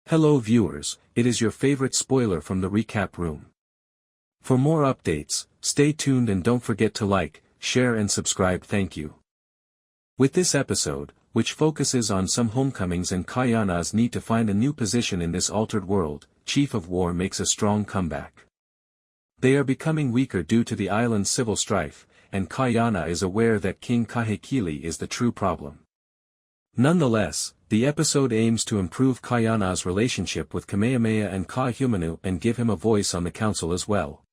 Hello viewers, it is your favorite spoiler from the recap room. For more updates, stay tuned and don't forget to like, share and subscribe. Thank you. With this episode, which focuses on some homecomings and Ka'ahumunu's need to find a new position in this altered world, Chief of War makes a strong comeback. They are becoming weaker due to the island's civil strife, and Ka'ahumanu is aware that King Kahekili is the true problem. Nonetheless, the episode aims to improve Ka'ahumunu's relationship with Kamehameha and Ka'ahumanu and give him a voice on the council as well.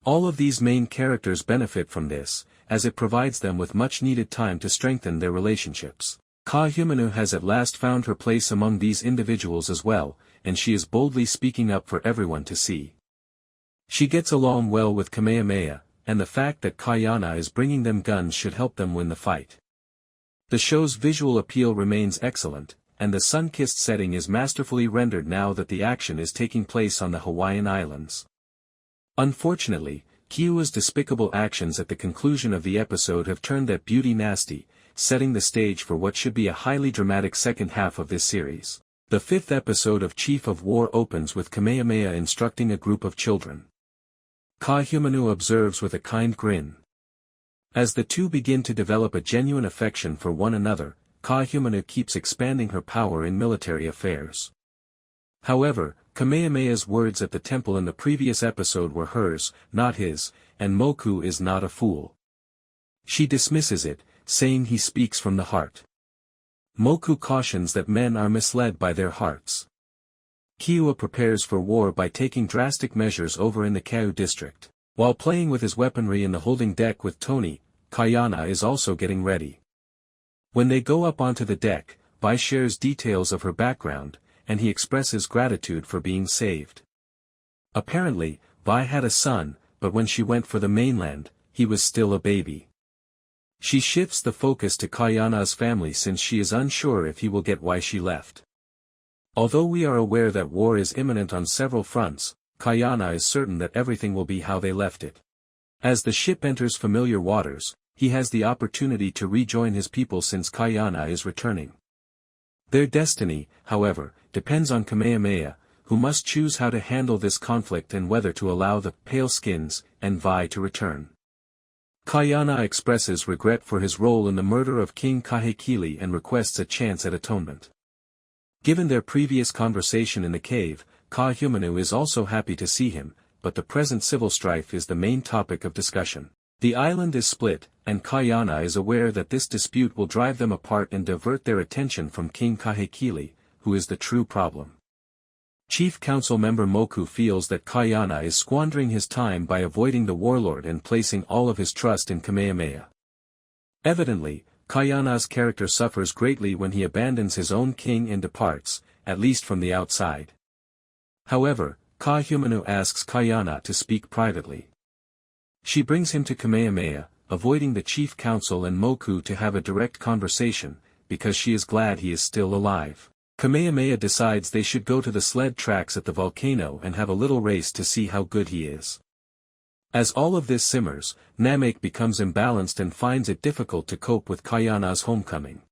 All of these main characters benefit from this, as it provides them with much-needed time to strengthen their relationships. Ka'ahumanu has at last found her place among these individuals as well, and she is boldly speaking up for everyone to see. She gets along well with Kamehameha, and the fact that Ka'ahumanu is bringing them guns should help them win the fight. The show's visual appeal remains excellent, and the sun-kissed setting is masterfully rendered now that the action is taking place on the Hawaiian Islands. Unfortunately, Keoua's despicable actions at the conclusion of the episode have turned that beauty nasty, setting the stage for what should be a highly dramatic second half of this series. The fifth episode of Chief of War opens with Kamehameha instructing a group of children. Ka'ahumanu observes with a kind grin. As the two begin to develop a genuine affection for one another, Ka'ahumanu keeps expanding her power in military affairs. However, Kamehameha's words at the temple in the previous episode were hers, not his, and Moku is not a fool. She dismisses it, saying he speaks from the heart. Moku cautions that men are misled by their hearts. Keoua prepares for war by taking drastic measures over in the Keoua district. While playing with his weaponry in the holding deck with Tony, Ka'ahumanu is also getting ready. When they go up onto the deck, Vi shares details of her background, and he expresses gratitude for being saved. Apparently, Vi had a son, but when she went for the mainland, he was still a baby. She shifts the focus to Ka'ahumunu's family since she is unsure if he will get why she left. Although we are aware that war is imminent on several fronts, Ka'ahumanu is certain that everything will be how they left it. As the ship enters familiar waters, he has the opportunity to rejoin his people since Ka'ahumanu is returning. Their destiny, however, depends on Kamehameha, who must choose how to handle this conflict and whether to allow the pale skins and Vi to return. Ka'ahumanu expresses regret for his role in the murder of King Kahekili and requests a chance at atonement. Given their previous conversation in the cave, Ka'ahumanu is also happy to see him, but the present civil strife is the main topic of discussion. The island is split, and Ka'ahumanu is aware that this dispute will drive them apart and divert their attention from King Kahekili, who is the true problem. Chief Council member Moku feels that Ka'ahumanu is squandering his time by avoiding the warlord and placing all of his trust in Kamehameha. Evidently, Ka'ahumunu's character suffers greatly when he abandons his own king and departs, at least from the outside. However, Ka'ahumanu asks Ka'ahumanu to speak privately. She brings him to Kamehameha, avoiding the chief council and Moku to have a direct conversation, because she is glad he is still alive. Kamehameha decides they should go to the sled tracks at the volcano and have a little race to see how good he is. As all of this simmers, Namek becomes imbalanced and finds it difficult to cope with Ka'ahumunu's homecoming.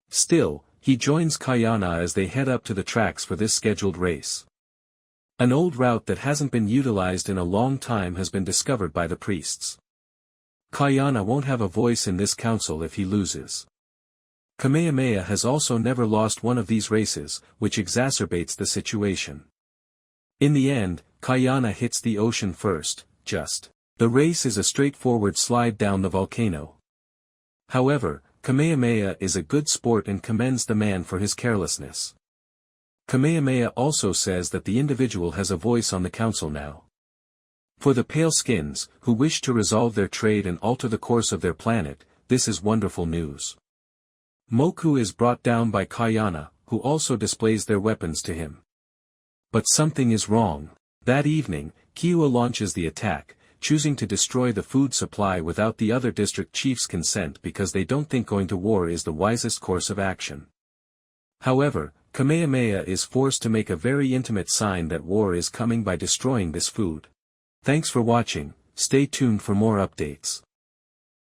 Still, he joins Ka'ahumanu as they head up to the tracks for this scheduled race. An old route that hasn't been utilized in a long time has been discovered by the priests. Ka'ahumanu won't have a voice in this council if he loses. Kamehameha has also never lost one of these races, which exacerbates the situation. In the end, Ka'ahumanu hits the ocean first, just. The race is a straightforward slide down the volcano. However, Kamehameha is a good sport and commends the man for his carelessness. Kamehameha also says that the individual has a voice on the council now. For the pale skins, who wish to resolve their trade and alter the course of their planet, this is wonderful news. Moku is brought down by Ka'ahumanu, who also displays their weapons to him. But something is wrong. That evening, Keoua launches the attack, choosing to destroy the food supply without the other district chiefs' consent because they don't think going to war is the wisest course of action. However, Kamehameha is forced to make a very intimate sign that war is coming by destroying this food. Thanks for watching, stay tuned for more updates.